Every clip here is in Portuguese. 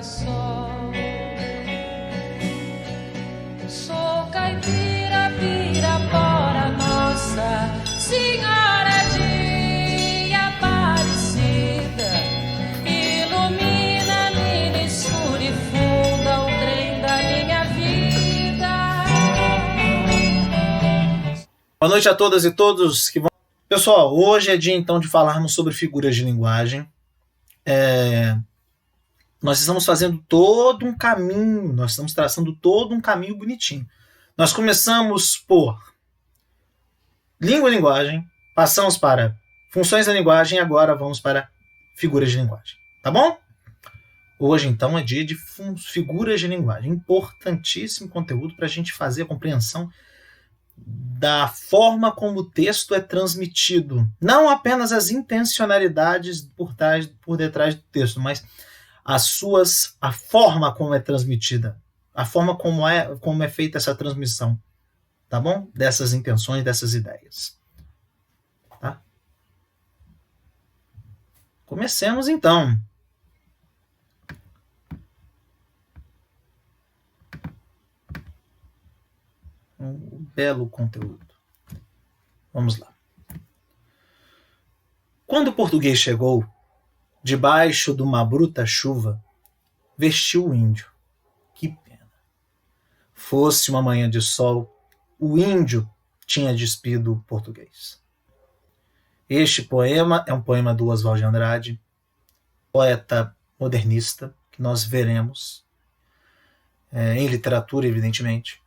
girassol. Sou caipira, pirapora, Nossa Senhora de Aparecida. Ilumina, mina escura e funda o trem da minha vida. Boa noite a todas e todos que vão... Pessoal, hoje é dia então de falarmos sobre figuras de linguagem. Nós estamos fazendo todo um caminho, nós estamos traçando todo um caminho bonitinho. Nós começamos por língua e linguagem, passamos para funções da linguagem e agora vamos para figuras de linguagem. Tá bom? Hoje, então, é dia de figuras de linguagem. Importantíssimo conteúdo para a gente fazer a compreensão da forma como o texto é transmitido. Não apenas as intencionalidades por detrás do texto, mas a forma como é transmitida, a forma como é feita essa transmissão, tá bom? Dessas intenções, dessas ideias. Tá? Comecemos então. Um belo conteúdo. Vamos lá. Quando o português chegou, debaixo de uma bruta chuva, vestiu o índio. Que pena. Fosse uma manhã de sol, o índio tinha despido o português. Este poema é um poema do Oswald de Andrade, poeta modernista, que nós veremos em literatura, evidentemente.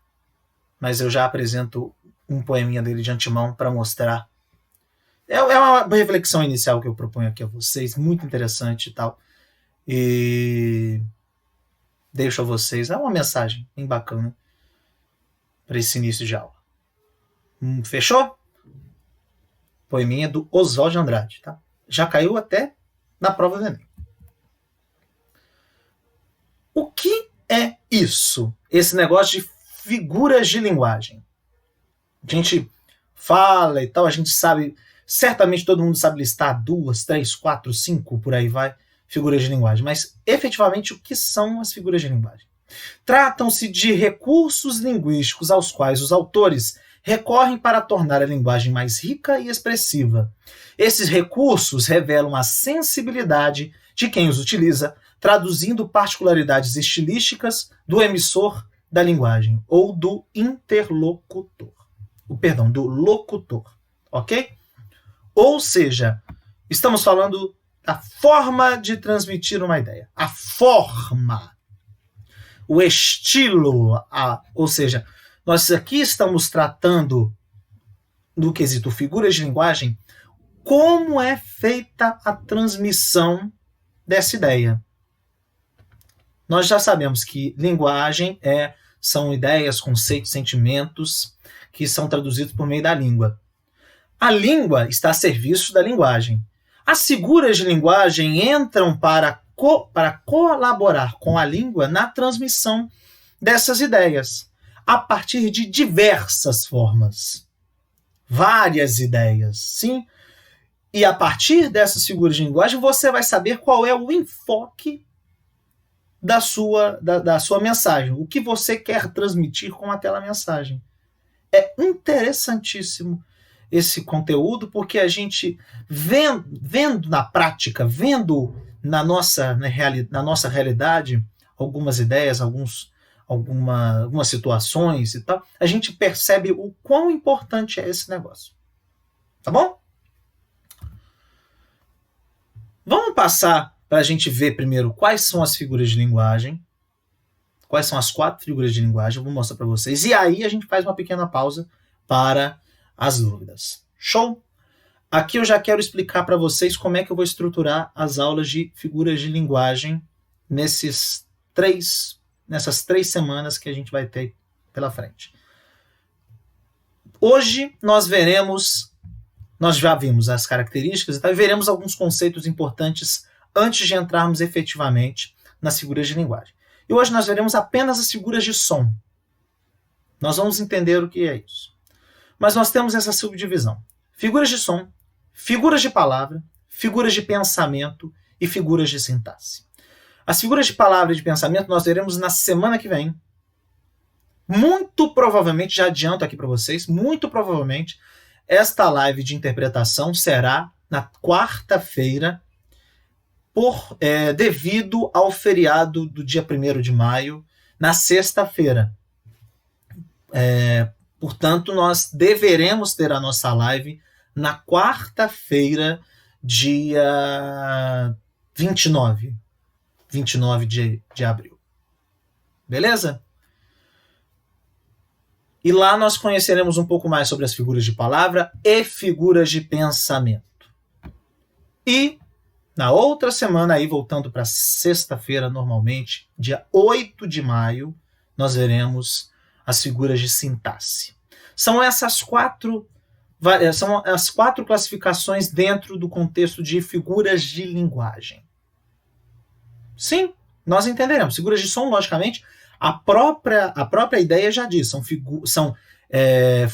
Mas eu já apresento um poeminha dele de antemão para mostrar. É uma reflexão inicial que eu proponho aqui a vocês, muito interessante e tal. E deixo a vocês uma mensagem bem bacana para esse início de aula. Fechou? Poeminha do Oswald de Andrade, tá? Já caiu até na prova do Enem. O que é isso? Esse negócio de figuras de linguagem. A gente fala e tal, a gente sabe, certamente todo mundo sabe listar 2, 3, 4, 5, por aí vai, figuras de linguagem. Mas, efetivamente, o que são as figuras de linguagem? Tratam-se de recursos linguísticos aos quais os autores recorrem para tornar a linguagem mais rica e expressiva. Esses recursos revelam a sensibilidade de quem os utiliza, traduzindo particularidades estilísticas do emissor da linguagem, ou do interlocutor. Do locutor, ok? Ou seja, estamos falando da forma de transmitir uma ideia. A forma, o estilo, ou seja, nós aqui estamos tratando no quesito figuras de linguagem, como é feita a transmissão dessa ideia. Nós já sabemos que linguagem são ideias, conceitos, sentimentos que são traduzidos por meio da língua. A língua está a serviço da linguagem. As figuras de linguagem entram para colaborar com a língua na transmissão dessas ideias, a partir de diversas formas. Várias ideias, sim? E a partir dessas figuras de linguagem, você vai saber qual é o enfoque da sua mensagem, o que você quer transmitir com aquela mensagem. É interessantíssimo esse conteúdo, porque a gente, vendo na prática, vendo na nossa realidade, algumas ideias, algumas situações e tal, a gente percebe o quão importante é esse negócio. Tá bom? Vamos passar para a gente ver primeiro quais são as figuras de linguagem, quais são as 4 figuras de linguagem, eu vou mostrar para vocês, e aí a gente faz uma pequena pausa para as dúvidas. Show? Aqui eu já quero explicar para vocês como é que eu vou estruturar as aulas de figuras de linguagem nessas 3 semanas que a gente vai ter pela frente. Hoje nós já vimos as características e veremos alguns conceitos importantes antes de entrarmos efetivamente nas figuras de linguagem. E hoje nós veremos apenas as figuras de som. Nós vamos entender o que é isso. Mas nós temos essa subdivisão. Figuras de som, figuras de palavra, figuras de pensamento e figuras de sintaxe. As figuras de palavra e de pensamento nós veremos na semana que vem. Muito provavelmente, já adianto aqui para vocês, muito provavelmente, esta live de interpretação será na quarta-feira, devido ao feriado do dia 1º de maio, na sexta-feira. Portanto, nós deveremos ter a nossa live na quarta-feira, dia 29 de abril. Beleza? E lá nós conheceremos um pouco mais sobre as figuras de palavra e figuras de pensamento. E na outra semana, aí voltando para sexta-feira normalmente, dia 8 de maio, nós veremos as figuras de sintaxe. São as quatro classificações dentro do contexto de figuras de linguagem. Sim, nós entenderemos. Figuras de som, logicamente, a própria ideia já diz, são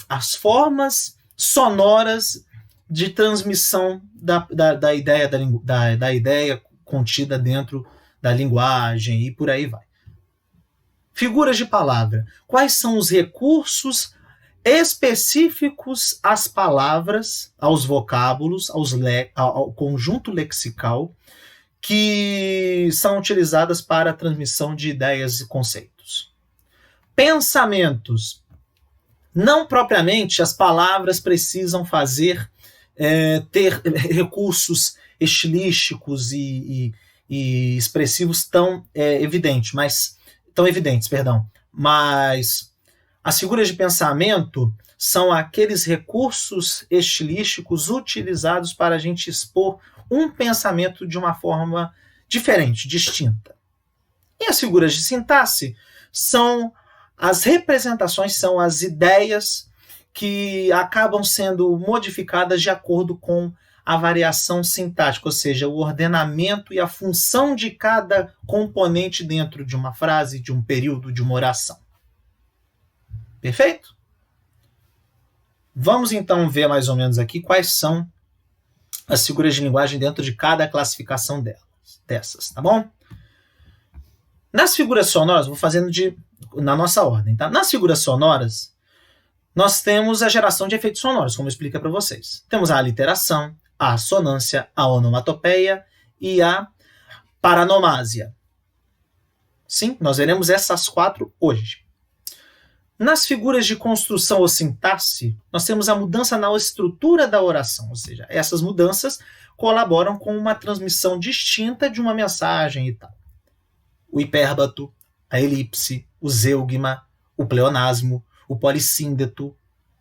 as formas sonoras de transmissão da ideia contida dentro da linguagem e por aí vai. Figuras de palavra. Quais são os recursos específicos às palavras, aos vocábulos, ao conjunto lexical que são utilizadas para a transmissão de ideias e conceitos? Pensamentos. Não propriamente as palavras precisam ter recursos estilísticos e expressivos tão evidentes, mas as figuras de pensamento são aqueles recursos estilísticos utilizados para a gente expor um pensamento de uma forma diferente, distinta. E as figuras de sintaxe são as representações, são as ideias que acabam sendo modificadas de acordo com a variação sintática, ou seja, o ordenamento e a função de cada componente dentro de uma frase, de um período, de uma oração. Perfeito? Vamos então ver mais ou menos aqui quais são as figuras de linguagem dentro de cada classificação dessas, tá bom? Nas figuras sonoras, vou fazendo na nossa ordem, tá? Nas figuras sonoras, nós temos a geração de efeitos sonoros, como eu expliquei para vocês. Temos a aliteração, a assonância, a onomatopeia e a paranomásia. Sim, nós veremos essas 4 hoje. Nas figuras de construção ou sintaxe, nós temos a mudança na estrutura da oração, ou seja, essas mudanças colaboram com uma transmissão distinta de uma mensagem e tal. O hipérbato, a elipse, o zeugma, o pleonasmo, o polissíndeto,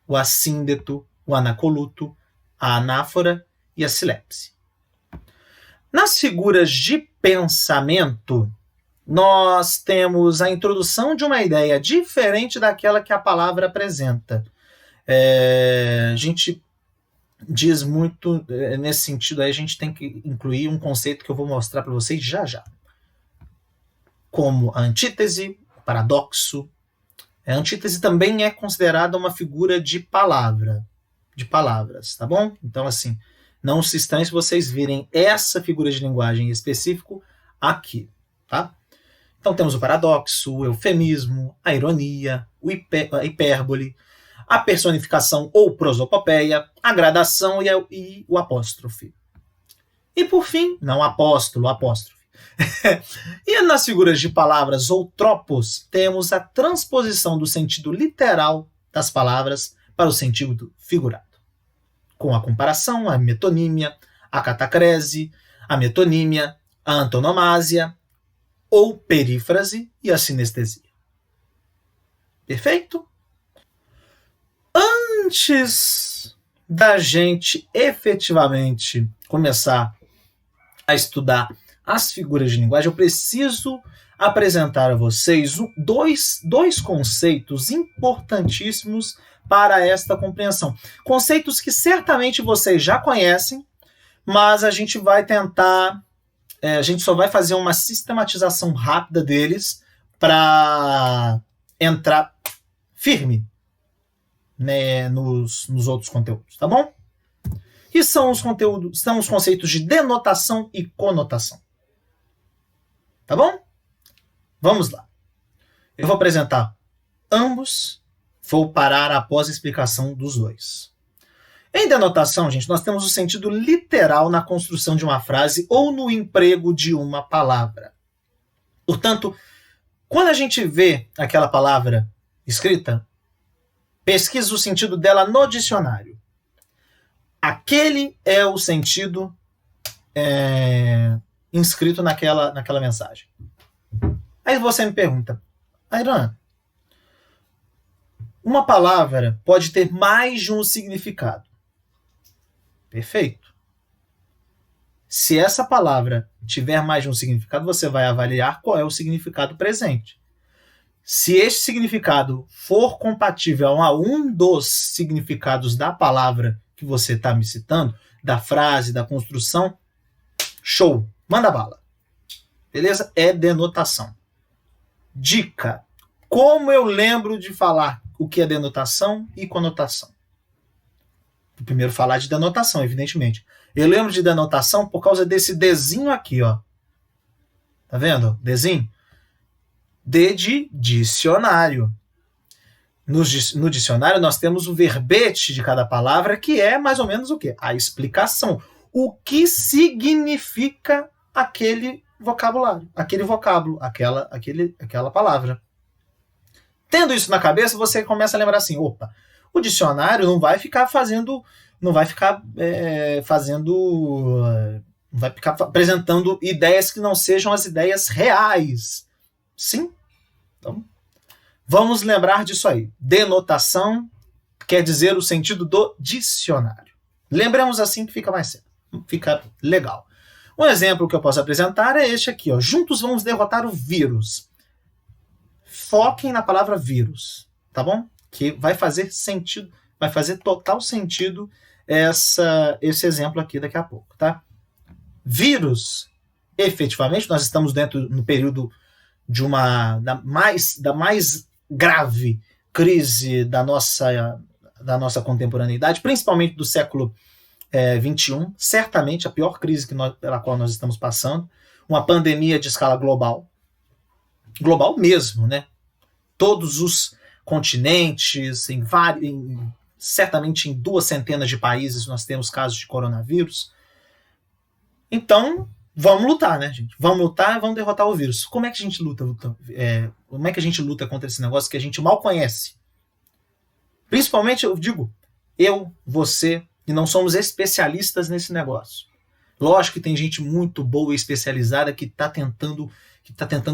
o assíndeto, o anacoluto, a anáfora e a silepse. Nas figuras de pensamento, nós temos a introdução de uma ideia diferente daquela que a palavra apresenta. A gente diz muito nesse sentido, aí a gente tem que incluir um conceito que eu vou mostrar para vocês já já. Como a antítese, o paradoxo. A antítese também é considerada uma figura de palavras, tá bom? Então, assim, não se estranhe se vocês virem essa figura de linguagem em específico aqui, tá? Então temos o paradoxo, o eufemismo, a ironia, a hipérbole, a personificação ou prosopopeia, a gradação e o apóstrofe. E por fim, não apóstolo, apóstrofe. E nas figuras de palavras ou tropos, temos a transposição do sentido literal das palavras para o sentido figurado, com a comparação, a metonímia, a catacrese, a metonímia, a antonomásia, ou perífrase e a sinestesia. Perfeito? Antes da gente efetivamente começar a estudar as figuras de linguagem, eu preciso apresentar a vocês dois conceitos importantíssimos para esta compreensão. Conceitos que certamente vocês já conhecem, mas a gente vai tentar... a gente só vai fazer uma sistematização rápida deles para entrar firme, né, nos outros conteúdos, tá bom? E são os conceitos de denotação e conotação. Tá bom? Vamos lá. Eu vou apresentar ambos, vou parar após a explicação dos dois. Em denotação, gente, nós temos o sentido literal na construção de uma frase ou no emprego de uma palavra. Portanto, quando a gente vê aquela palavra escrita, pesquisa o sentido dela no dicionário. Aquele é o sentido inscrito naquela mensagem. Aí você me pergunta, Ayran, uma palavra pode ter mais de um significado. Perfeito. Se essa palavra tiver mais de um significado, você vai avaliar qual é o significado presente. Se este significado for compatível a um dos significados da palavra que você está me citando, da frase, da construção, show, manda bala. Beleza? É denotação. Dica: como eu lembro de falar o que é denotação e conotação? Vou primeiro falar de denotação, evidentemente. Eu lembro de denotação por causa desse desenho aqui, ó. Tá vendo? Desenho? D de dicionário. No dicionário nós temos o verbete de cada palavra, que é mais ou menos o quê? A explicação. O que significa aquele vocabulário, aquele vocábulo, aquela palavra. Tendo isso na cabeça, você começa a lembrar assim, opa, o dicionário não vai ficar apresentando ideias que não sejam as ideias reais. Sim? Então, vamos lembrar disso aí. Denotação quer dizer o sentido do dicionário. Lembremos assim que fica mais certo. Fica legal. Um exemplo que eu posso apresentar é este aqui, ó. Juntos vamos derrotar o vírus. Foquem na palavra vírus, tá bom? Que vai fazer sentido, vai fazer total sentido esse exemplo aqui daqui a pouco, tá? Vírus, efetivamente, nós estamos no período da mais grave crise da nossa contemporaneidade, principalmente do século XXI, certamente a pior crise pela qual nós estamos passando, uma pandemia de escala global mesmo, né? Todos os continentes, certamente em 200 de países nós temos casos de coronavírus. Então, vamos lutar, né, gente? Vamos lutar e vamos derrotar o vírus. Como é que a gente luta? Como é que a gente luta contra esse negócio que a gente mal conhece? Principalmente, eu digo, você, e não somos especialistas nesse negócio. Lógico que tem gente muito boa e especializada que está tentando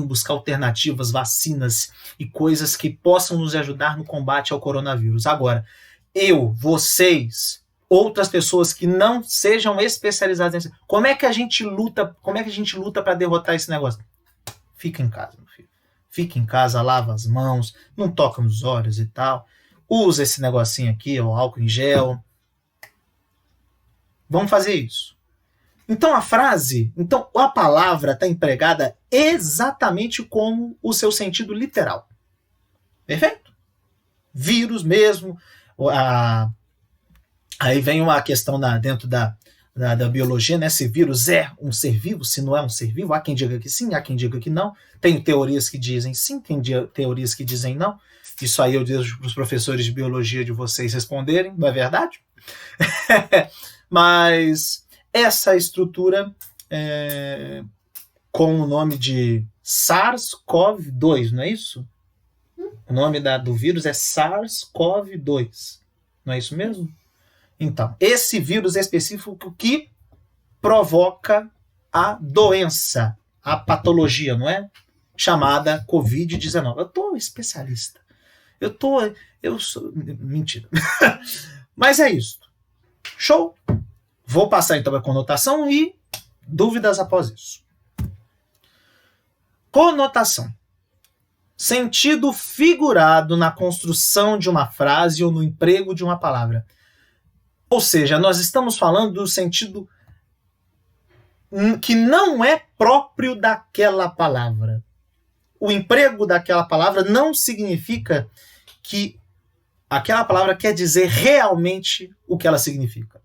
buscar alternativas, vacinas e coisas que possam nos ajudar no combate ao coronavírus. Agora, vocês, outras pessoas que não sejam especializadas nisso, como é que a gente luta para derrotar esse negócio? Fica em casa, meu filho. Fica em casa, lava as mãos, não toca nos olhos e tal. Usa esse negocinho aqui, o álcool em gel. Vamos fazer isso. Então a palavra está empregada exatamente como o seu sentido literal. Perfeito? Vírus mesmo. Aí vem uma questão dentro da biologia, né? Se vírus é um ser vivo, se não é um ser vivo. Há quem diga que sim, há quem diga que não. Tem teorias que dizem sim, tem teorias que dizem não. Isso aí eu deixo para os professores de biologia de vocês responderem, não é verdade? Mas essa estrutura com o nome de SARS-CoV-2, não é isso? O nome do vírus é SARS-CoV-2. Não é isso mesmo? Então, esse vírus específico que provoca a doença, a patologia, não é? Chamada Covid-19. Eu tô especialista. Eu sou... Mentira. Mas é isso. Show? Vou passar então a conotação e dúvidas após isso. Conotação. Sentido figurado na construção de uma frase ou no emprego de uma palavra. Ou seja, nós estamos falando do sentido que não é próprio daquela palavra. O emprego daquela palavra não significa que aquela palavra quer dizer realmente o que ela significa.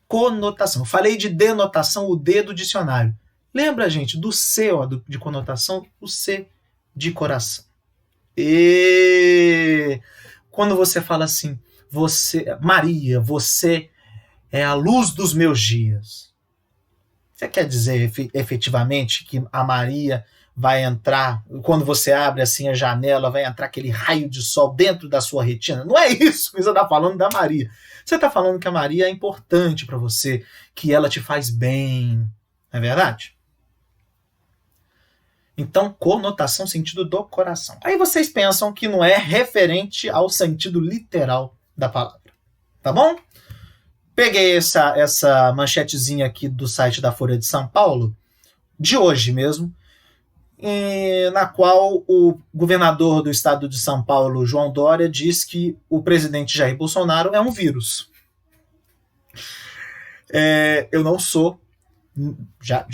Conotação. Falei de denotação, o D do dicionário. Lembra, gente, do C, ó, de conotação, o C de coração. E quando você fala assim, Maria, você é a luz dos meus dias. Você quer dizer efetivamente que a Maria vai entrar, quando você abre assim a janela, vai entrar aquele raio de sol dentro da sua retina? Não é isso que você está falando da Maria. Você está falando que a Maria é importante para você, que ela te faz bem. Não é verdade? Então, conotação, sentido do coração. Aí vocês pensam que não é referente ao sentido literal da palavra. Tá bom? Peguei essa manchetezinha aqui do site da Folha de São Paulo, de hoje mesmo, na qual o governador do estado de São Paulo, João Dória, diz que o presidente Jair Bolsonaro é um vírus. Eu não sou, já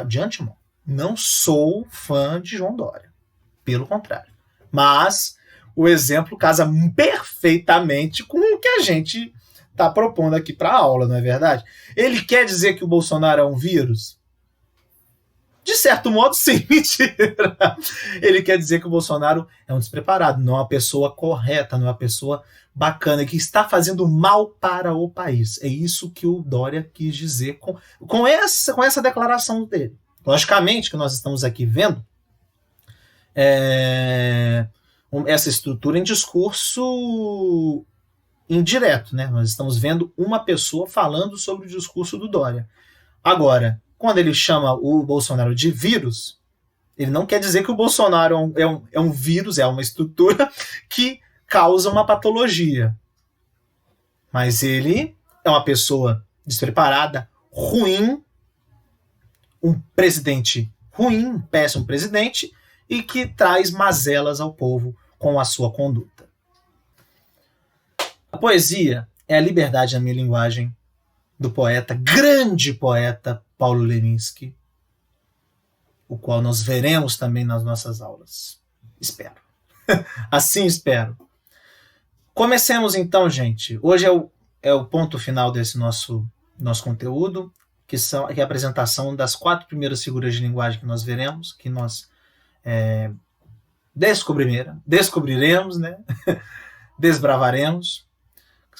de antemão, não sou fã de João Dória. Pelo contrário. Mas o exemplo casa perfeitamente com o que a gente está propondo aqui para a aula, não é verdade? Ele quer dizer que o Bolsonaro é um vírus? De certo modo, sim, mentira. Ele quer dizer que o Bolsonaro é um despreparado, não é uma pessoa correta, não é uma pessoa bacana, que está fazendo mal para o país. É isso que o Dória quis dizer com essa declaração dele. Logicamente que nós estamos aqui vendo essa estrutura em discurso indireto, né? Nós estamos vendo uma pessoa falando sobre o discurso do Dória. Agora, quando ele chama o Bolsonaro de vírus, ele não quer dizer que o Bolsonaro é um vírus, é uma estrutura que causa uma patologia. Mas ele é uma pessoa despreparada, ruim, um presidente ruim, um péssimo presidente, e que traz mazelas ao povo com a sua conduta. A poesia é a liberdade na minha linguagem do poeta, grande poeta Paulo Leminski, o qual nós veremos também nas nossas aulas. Espero. Assim espero. Comecemos então, gente. Hoje é o ponto final desse nosso conteúdo, que é a apresentação das 4 primeiras figuras de linguagem que nós veremos, que nós descobriremos, né? Desbravaremos,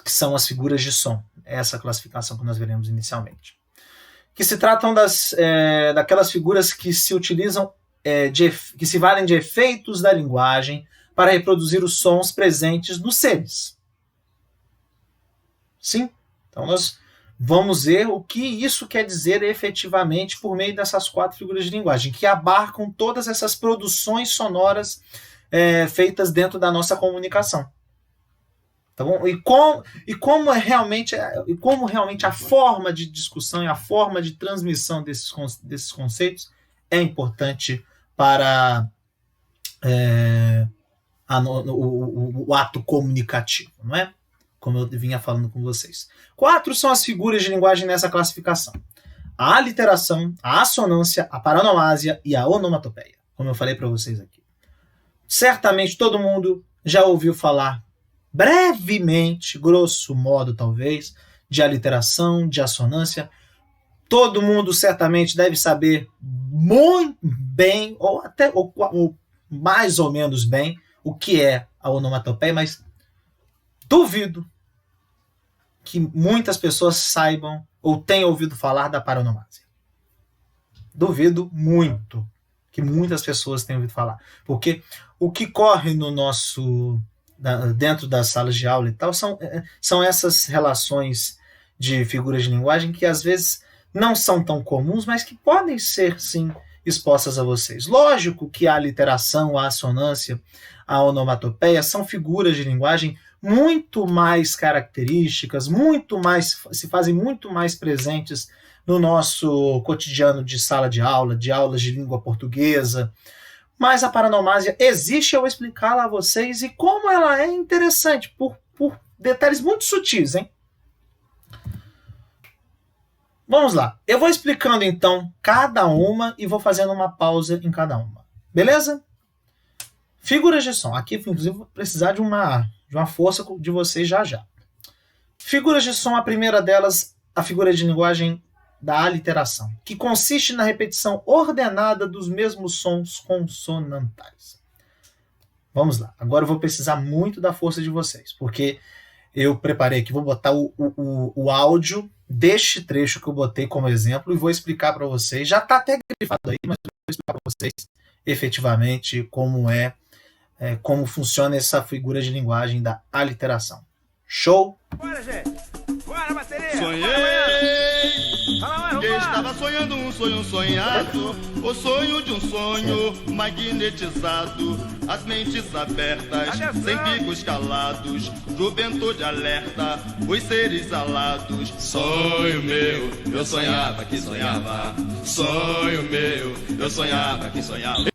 que são as figuras de som. Essa classificação que nós veremos inicialmente. Que se tratam daquelas figuras que se utilizam, que se valem de efeitos da linguagem para reproduzir os sons presentes nos seres. Sim? Então nós vamos ver o que isso quer dizer efetivamente por meio dessas 4 figuras de linguagem, que abarcam todas essas produções sonoras feitas dentro da nossa comunicação. Tá bom? E como realmente a forma de discussão e a forma de transmissão desses conceitos é importante para o ato comunicativo, não é? Como eu vinha falando com vocês. 4 são as figuras de linguagem nessa classificação: a aliteração, a assonância, a paronomásia e a onomatopeia, como eu falei para vocês aqui. Certamente todo mundo já ouviu falar brevemente, grosso modo talvez, de aliteração, de assonância. Todo mundo certamente deve saber muito bem, ou mais ou menos bem, o que é a onomatopeia, mas duvido que muitas pessoas saibam ou tenham ouvido falar da paronomásia. Duvido muito que muitas pessoas tenham ouvido falar. Porque o que corre no dentro das salas de aula e tal, são essas relações de figuras de linguagem que às vezes não são tão comuns, mas que podem ser, sim, expostas a vocês. Lógico que a aliteração, a assonância, a onomatopeia são figuras de linguagem muito mais características, se fazem muito mais presentes no nosso cotidiano de sala de aula, de aulas de língua portuguesa. Mas a paronomásia existe, eu vou explicá-la a vocês, e como ela é interessante, por detalhes muito sutis, hein? Vamos lá. Eu vou explicando, então, cada uma e vou fazendo uma pausa em cada uma. Beleza? Figuras de som. Aqui, inclusive, vou precisar de uma força de vocês já já. Figuras de som, a primeira delas, a figura de linguagem da aliteração, que consiste na repetição ordenada dos mesmos sons consonantais. Vamos lá. Agora eu vou precisar muito da força de vocês, porque eu preparei aqui, vou botar o áudio deste trecho que eu botei como exemplo e vou explicar para vocês. Já está até grifado aí, mas eu vou explicar para vocês efetivamente como funciona essa figura de linguagem da aliteração. Show? Bora, gente! Bora, bateria! Sonhei que estava sonhando um sonho sonhado, o sonho de um sonho magnetizado, as mentes abertas, Atenção! sem bicos calados, juventude alerta, os seres alados. Sonho meu, eu sonhava que sonhava. Sonho meu, eu sonhava que sonhava.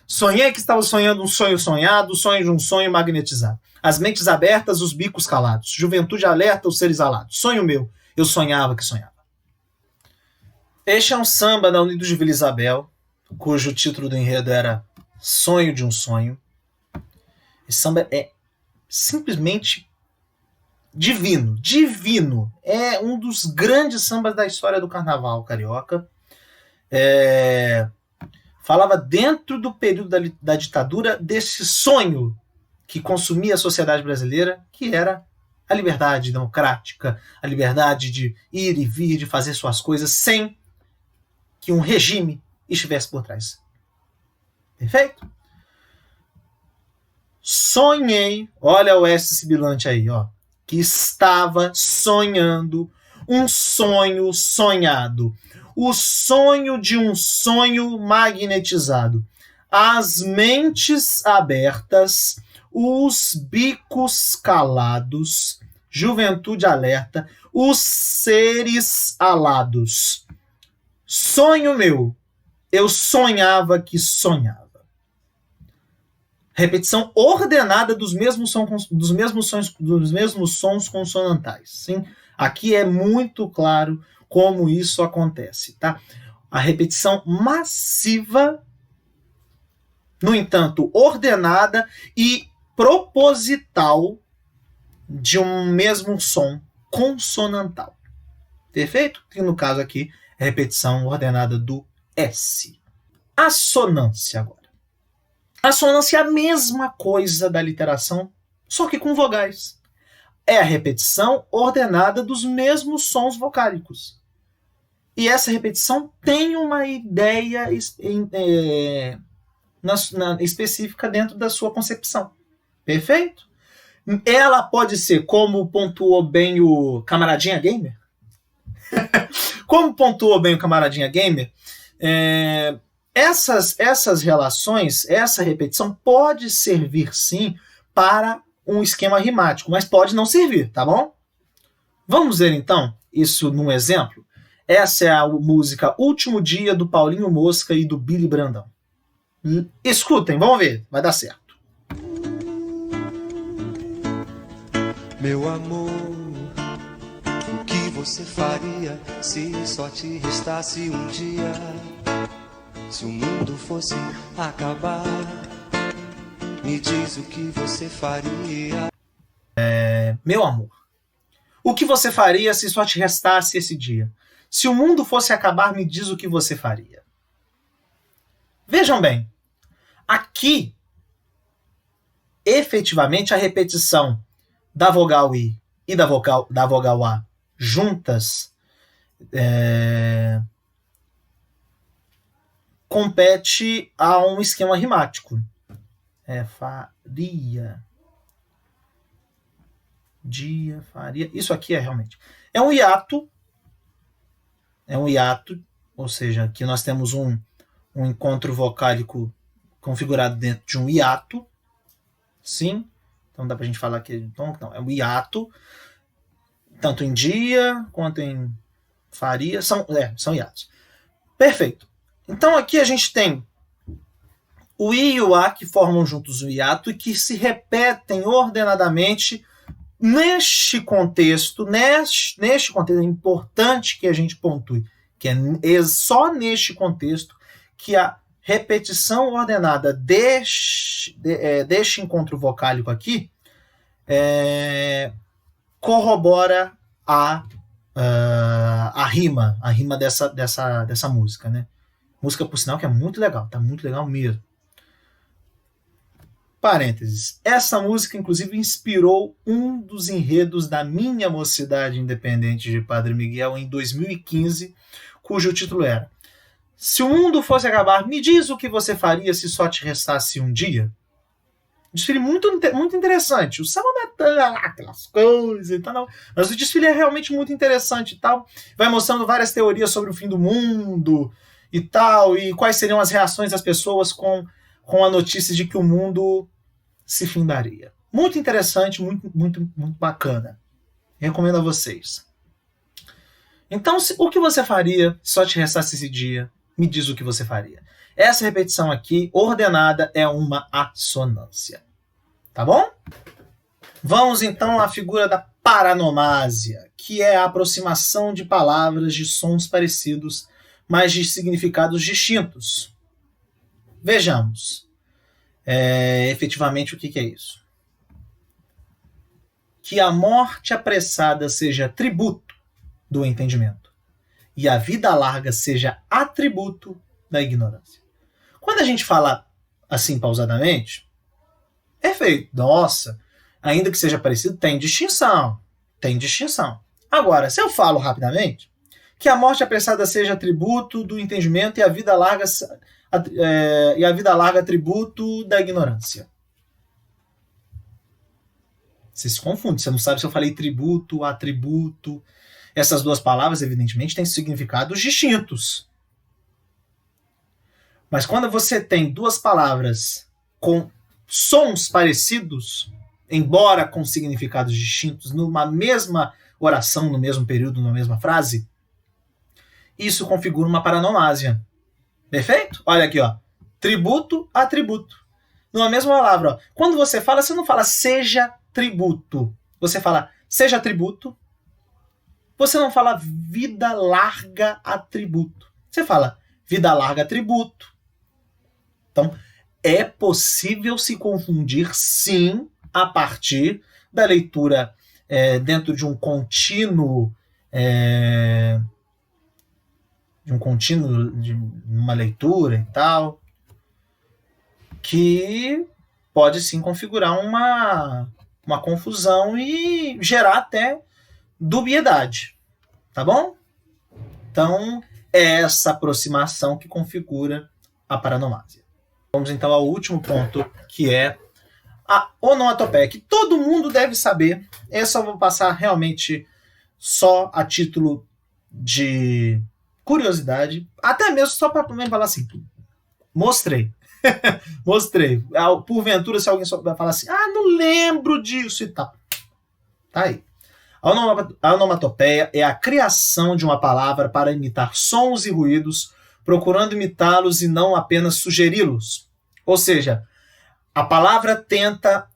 Sonhei que estava sonhando um sonho sonhado, o sonho de um sonho magnetizado. As mentes abertas, os bicos calados. Juventude alerta, os seres alados. Sonho meu, eu sonhava que sonhava. Este é um samba da Unidos de Vila Isabel, cujo título do enredo era Sonho de um Sonho. Esse samba é simplesmente divino, divino. É um dos grandes sambas da história do carnaval carioca. Falava dentro do período da ditadura desse sonho que consumia a sociedade brasileira, que era a liberdade democrática, a liberdade de ir e vir, de fazer suas coisas sem que um regime estivesse por trás. Perfeito? Sonhei, olha o S sibilante aí, ó, que estava sonhando um sonho sonhado. O sonho de um sonho magnetizado. As mentes abertas, os bicos calados, juventude alerta, os seres alados. Sonho meu, eu sonhava que sonhava. Repetição ordenada dos mesmos sons consonantais. Sim? Aqui é muito claro como isso acontece, tá? A repetição massiva, no entanto, ordenada e proposital de um mesmo som consonantal. Perfeito? E no caso aqui, a repetição ordenada do S. Assonância agora. Assonância é a mesma coisa da literação, só que com vogais. É a repetição ordenada dos mesmos sons vocálicos. E essa repetição tem uma ideia específica dentro da sua concepção. Perfeito? Ela pode ser, como pontuou bem o Camaradinha Gamer, como pontuou bem o Camaradinha Gamer, essas relações, essa repetição pode servir sim para um esquema rimático, mas pode não servir, tá bom? Vamos ver então isso num exemplo? Essa é a música Último Dia do Paulinho Mosca e do Billy Brandão. Escutem, vamos ver, vai dar certo. Meu amor, o que você faria se só te restasse um dia? Se o mundo fosse acabar, me diz o que você faria. Meu amor, o que você faria se só te restasse esse dia? Se o mundo fosse acabar, me diz o que você faria. Vejam bem, aqui, efetivamente, a repetição da vogal I e da vogal A juntas compete a um esquema rimático. Faria. Dia, faria. Isso aqui é realmente. É um hiato, ou seja, aqui nós temos um encontro vocálico configurado dentro de um hiato. Sim. Então dá pra gente falar que não, é um hiato, tanto em dia quanto em faria, são hiatos. Perfeito. Então aqui a gente tem o I e o A que formam juntos o hiato e que se repetem ordenadamente neste contexto. Neste contexto é importante que a gente pontue, que é só neste contexto que a repetição ordenada deste encontro vocálico aqui corrobora a rima dessa música, né? Música, por sinal, que é muito legal, tá muito legal mesmo. Parênteses. Essa música, inclusive, inspirou um dos enredos da minha Mocidade Independente de Padre Miguel em 2015, cujo título era: Se o mundo fosse acabar, me diz o que você faria se só te restasse um dia? Desfile muito interessante. O samba não é tão aquelas coisas e tal, não. Mas o desfile é realmente muito interessante e tal. Vai mostrando várias teorias sobre o fim do mundo e tal, e quais seriam as reações das pessoas com a notícia de que o mundo se findaria. Muito interessante, muito bacana. Recomendo a vocês. Então, o que você faria se só te restasse esse dia? Me diz o que você faria. Essa repetição aqui, ordenada, é uma assonância. Tá bom? Vamos então à figura da paranomásia, que é a aproximação de palavras de sons parecidos, mas de significados distintos. Vejamos. Efetivamente, o que é isso? Que a morte apressada seja tributo do entendimento e a vida larga seja atributo da ignorância. Quando a gente fala assim pausadamente, é feito. Nossa, ainda que seja parecido, tem distinção. Tem distinção. Agora, se eu falo rapidamente, que a morte apressada seja atributo do entendimento e a vida larga atributo da ignorância. Você se confunde, você não sabe se eu falei tributo, atributo. Essas duas palavras, evidentemente, têm significados distintos. Mas quando você tem duas palavras com sons parecidos, embora com significados distintos, numa mesma oração, no mesmo período, na mesma frase, isso configura uma paranomásia. Perfeito? Olha aqui, ó. Tributo, atributo. Numa mesma palavra, ó. Quando você fala, você não fala seja tributo. Você fala seja atributo. Você não fala vida larga atributo. Você fala vida larga atributo. Então, é possível se confundir, sim, a partir da leitura dentro de um contínuo, de uma leitura e tal, que pode sim configurar uma confusão e gerar até dubiedade, tá bom? Então, é essa aproximação que configura a paranomásia. Vamos então ao último ponto, que é a onomatopeia, que todo mundo deve saber. Essa eu vou passar realmente só a título de curiosidade, até mesmo só para falar assim, mostrei. Mostrei. Porventura, se alguém só vai falar assim, não lembro disso e tal. Tá aí. A onomatopeia é a criação de uma palavra para imitar sons e ruídos, procurando imitá-los e não apenas sugeri-los. Ou seja, a palavra tenta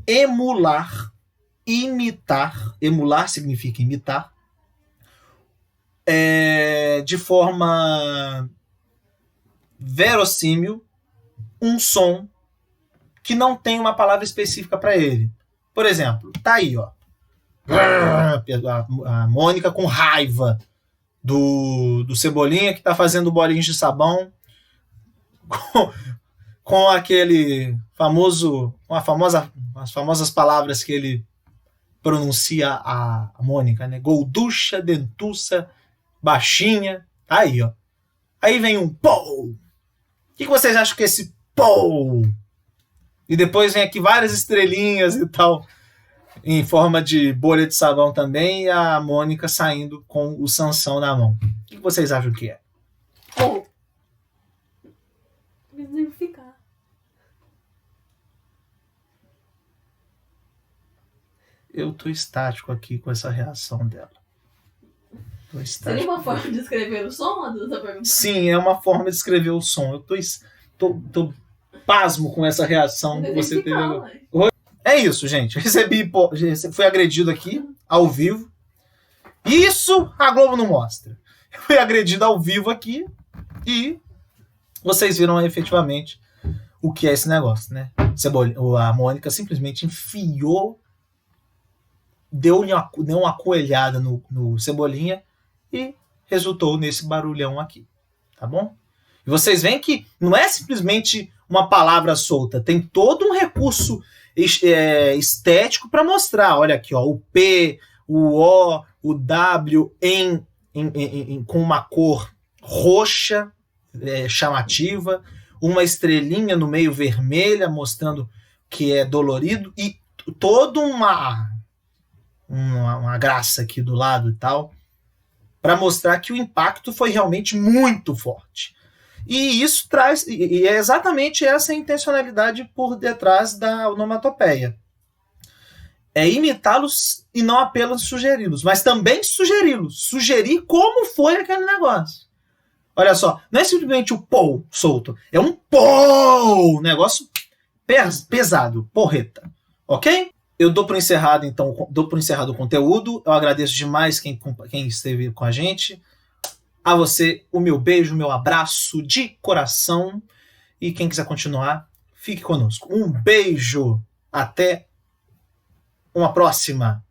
emular, imitar, emular significa imitar, de forma verossímil, um som que não tem uma palavra específica para ele. Por exemplo, tá aí, ó. A Mônica com raiva do Cebolinha, que tá fazendo bolinhos de sabão com aquele famoso, as famosas palavras que ele pronuncia a Mônica, né? Golducha, dentuça, baixinha. Aí, ó. Aí vem um pou. O que vocês acham que é esse pou? E depois vem aqui várias estrelinhas e tal, em forma de bolha de sabão também, e a Mônica saindo com o Sansão na mão. O que vocês acham que é? Ou exemplificar. Eu tô estático aqui com essa reação dela. Tô estático. Seria uma forma de escrever o som, a Duda tá perguntando? Sim, é uma forma de escrever o som. Eu tô pasmo com essa reação que você teve agora. É isso, gente. Fui agredido aqui, ao vivo. Isso a Globo não mostra. Eu fui agredido ao vivo aqui e vocês viram efetivamente o que é esse negócio, né? A Mônica simplesmente enfiou, deu uma coelhada no Cebolinha e resultou nesse barulhão aqui, tá bom? E vocês veem que não é simplesmente uma palavra solta, tem todo um recurso estético para mostrar. Olha aqui, ó, o P, o O, o W com uma cor roxa, chamativa, uma estrelinha no meio vermelha, mostrando que é dolorido, e toda uma graça aqui do lado e tal, para mostrar que o impacto foi realmente muito forte. E isso traz, e é exatamente essa intencionalidade por detrás da onomatopeia. É imitá-los e não apenas sugeri-los, mas também sugeri-los. Sugerir como foi aquele negócio. Olha só, não é simplesmente o pou solto, é um pou, negócio pesado, porreta, ok? Eu dou por encerrado, então, o conteúdo. Eu agradeço demais quem esteve com a gente. A você, o meu beijo, o meu abraço de coração. E quem quiser continuar, fique conosco. Um beijo. Até uma próxima.